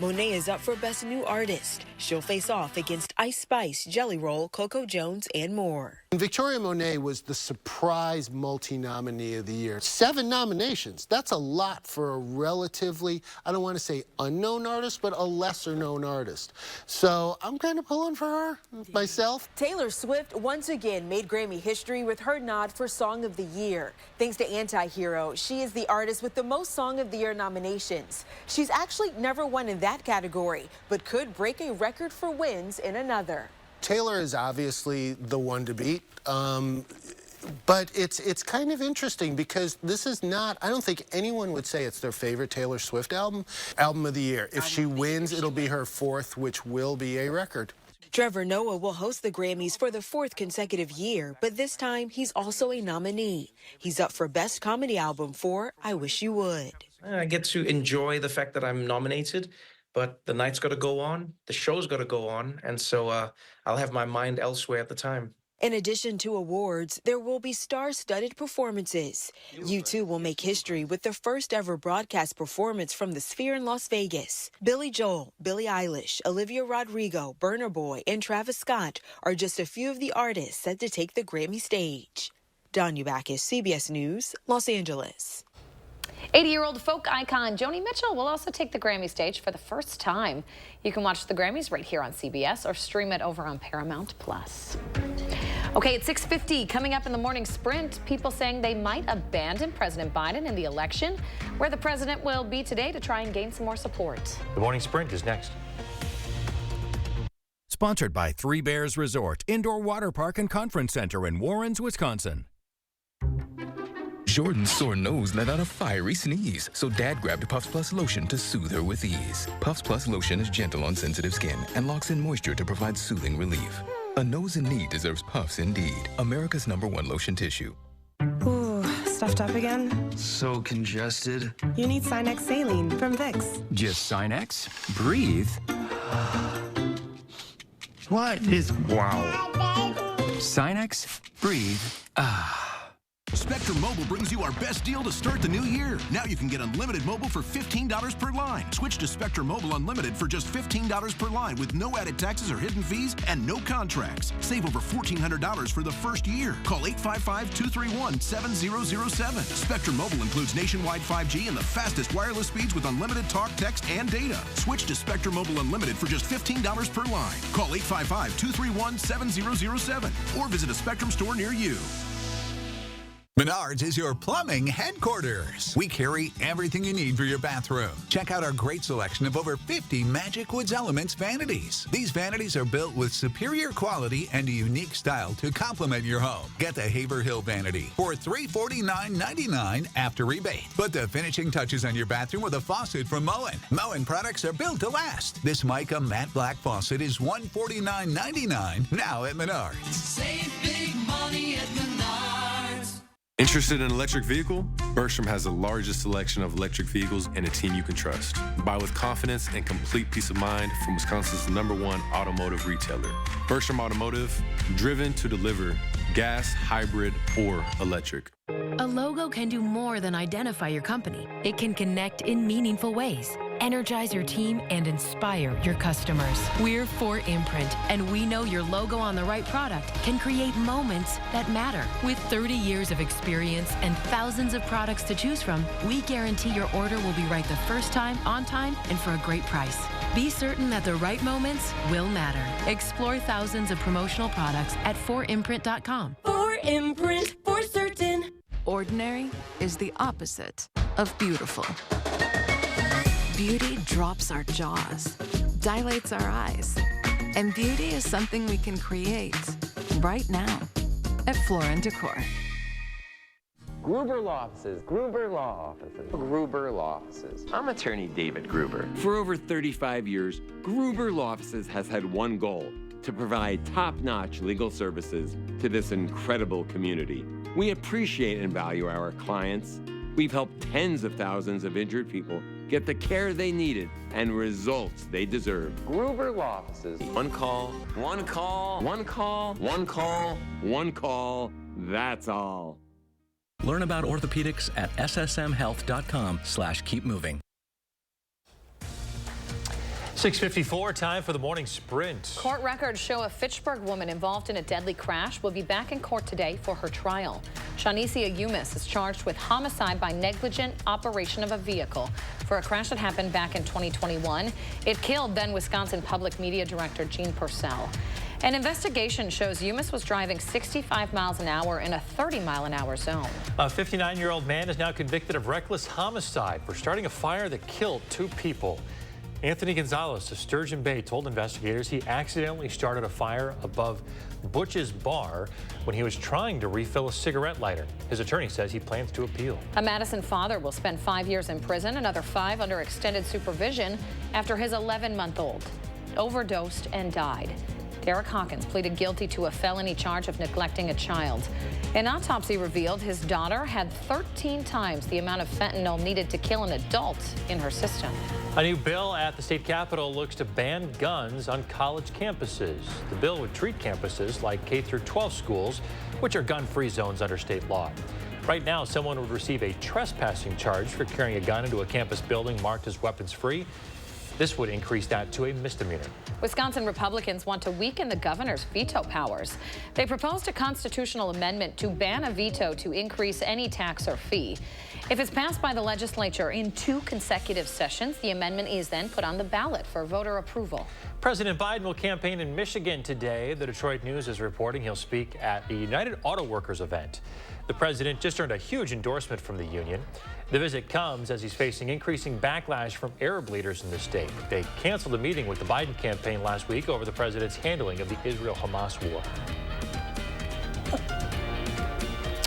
Monet is up for Best New Artist. She'll face off against Ice Spice, Jelly Roll, Coco Jones, and more. Victoria Monet was the surprise multi-nominee of the year. 7 nominations. That's a lot for a relatively, I don't want to say unknown artist, but a lesser-known artist. So I'm kind of pulling for her myself. Taylor Swift once again made Grammy history with her nod for Song of the Year. Thanks to Anti-Hero, she is the artist with the most Song of the Year nominations. She's actually never won in that category, but could break a record for wins in another. Taylor is obviously the one to beat, but it's kind of interesting because this is not, I don't think anyone would say it's their favorite Taylor Swift album of the year. If she wins, it'll be her 4th, which will be a record. Trevor Noah will host the Grammys for the 4th consecutive year, but this time he's also a nominee. He's up for Best Comedy Album for I Wish You Would. I get to enjoy the fact that I'm nominated, but the night's got to go on, the show's got to go on, and so I'll have my mind elsewhere at the time. In addition to awards, there will be star-studded performances. U2 will make history with the first ever broadcast performance from the Sphere in Las Vegas. Billy Joel, Billie Eilish, Olivia Rodrigo, Burna Boy, and Travis Scott are just a few of the artists set to take the Grammy stage. Danya Backus, CBS News, Los Angeles. 80-year-old folk icon Joni Mitchell will also take the Grammy stage for the first time. You can watch the Grammys right here on CBS or stream it over on Paramount+. Okay, at 6:50, coming up in the morning sprint, people saying they might abandon President Biden in the election, where the president will be today to try and gain some more support. The morning sprint is next. Sponsored by Three Bears Resort, Indoor Water Park and Conference Center in Warrens, Wisconsin. Jordan's sore nose let out a fiery sneeze, so Dad grabbed Puffs Plus lotion to soothe her with ease. Puffs Plus lotion is gentle on sensitive skin and locks in moisture to provide soothing relief. A nose in need deserves Puffs indeed. America's #1 lotion tissue. Ooh, stuffed up again? So congested. You need Sinex Saline from Vicks. Just Sinex? Breathe. What is wow? Sinex, breathe. Spectrum Mobile brings you our best deal to start the new year. Now you can get unlimited mobile for $15 per line. Switch to Spectrum Mobile Unlimited for just $15 per line with no added taxes or hidden fees and no contracts. Save over $1,400 for the first year. Call 855-231-7007. Spectrum Mobile includes nationwide 5G and the fastest wireless speeds with unlimited talk, text, and data. Switch to Spectrum Mobile Unlimited for just $15 per line. Call 855-231-7007 or visit a Spectrum store near you. Menards is your plumbing headquarters. We carry everything you need for your bathroom. Check out our great selection of over 50 Magic Woods Elements vanities. These vanities are built with superior quality and a unique style to complement your home. Get the Haverhill vanity for $349.99 after rebate. Put the finishing touches on your bathroom with a faucet from Moen. Moen products are built to last. This mica matte black faucet is $149.99 now at Menards. Save big money at Menards. Interested in an electric vehicle? Bergstrom has the largest selection of electric vehicles and a team you can trust. Buy with confidence and complete peace of mind from Wisconsin's #1 automotive retailer. Bergstrom Automotive, driven to deliver gas, hybrid, or electric. A logo can do more than identify your company. It can connect in meaningful ways, energize your team, and inspire your customers. We're 4imprint, and we know your logo on the right product can create moments that matter. With 30 years of experience and thousands of products to choose from, we guarantee your order will be right the first time, on time, and for a great price. Be certain that the right moments will matter. Explore thousands of promotional products at 4imprint.com. 4imprint, for certain. Ordinary is the opposite of beautiful. Beauty drops our jaws. dilates our eyes. And beauty is something we can create right now at Floor & Decor. Gruber Law Offices, Gruber Law Offices, Gruber Law Offices. I'm attorney David Gruber. For over 35 years, Gruber Law Offices has had one goal: to provide top-notch legal services to this incredible community. We appreciate and value our clients. We've helped tens of thousands of injured people get the care they needed and results they deserve. Gruber Law Offices. One call, one call, one call, one call, one call. That's all. Learn about orthopedics at ssmhealth.com/keepmoving. 6:54, time for the morning sprint. Court records show a Fitchburg woman involved in a deadly crash will be back in court today for her trial. Shanicia Umis is charged with homicide by negligent operation of a vehicle for a crash that happened back in 2021. It killed then Wisconsin Public Media Director Gene Purcell. An investigation shows Umis was driving 65 miles an hour in a 30-mile-an-hour zone. A 59-year-old man is now convicted of reckless homicide for starting a fire that killed 2 people. Anthony Gonzalez of Sturgeon Bay told investigators he accidentally started a fire above Butch's Bar when he was trying to refill a cigarette lighter. His attorney says he plans to appeal. A Madison father will spend 5 years in prison, another 5 under extended supervision after his 11-month-old overdosed and died. Derek Hawkins pleaded guilty to a felony charge of neglecting a child. An autopsy revealed his daughter had 13 times the amount of fentanyl needed to kill an adult in her system. A new bill at the state capitol looks to ban guns on college campuses. The bill would treat campuses like K-12 schools, which are gun-free zones under state law. Right now, someone would receive a trespassing charge for carrying a gun into a campus building marked as weapons-free. This would increase that to a misdemeanor. Wisconsin Republicans want to weaken the governor's veto powers. They proposed a constitutional amendment to ban a veto to increase any tax or fee. If it's passed by the legislature in 2 consecutive sessions, the amendment is then put on the ballot for voter approval. President Biden will campaign in Michigan today. The Detroit News is reporting he'll speak at the United Auto Workers event. The president just earned a huge endorsement from the union. The visit comes as he's facing increasing backlash from Arab leaders in the state. They canceled a meeting with the Biden campaign last week over the president's handling of the Israel-Hamas war.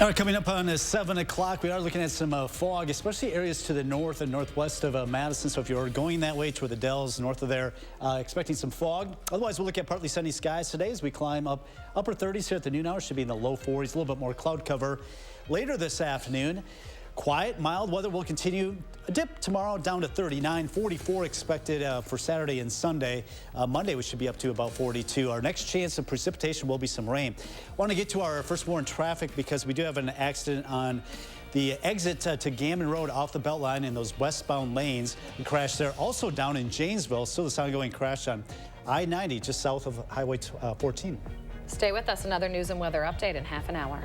All right, coming up on 7 o'clock, we are looking at some fog, especially areas to the north and northwest of Madison. So if you're going that way toward the Dells, north of there, expecting some fog. Otherwise, we'll look at partly sunny skies today as we climb up upper 30s here at the noon hour. Should be in the low 40s, a little bit more cloud cover later this afternoon. Quiet, mild weather will continue. A dip tomorrow down to 39, 44 expected for Saturday and Sunday. Monday we should be up to about 42. Our next chance of precipitation will be some rain. I want to get to our first morning traffic because we do have an accident on the exit to Gammon Road off the Beltline in those westbound lanes. A crash there. Also down in Janesville, still this ongoing crash on I-90 just south of Highway 14. Stay with us. Another news and weather update in half an hour.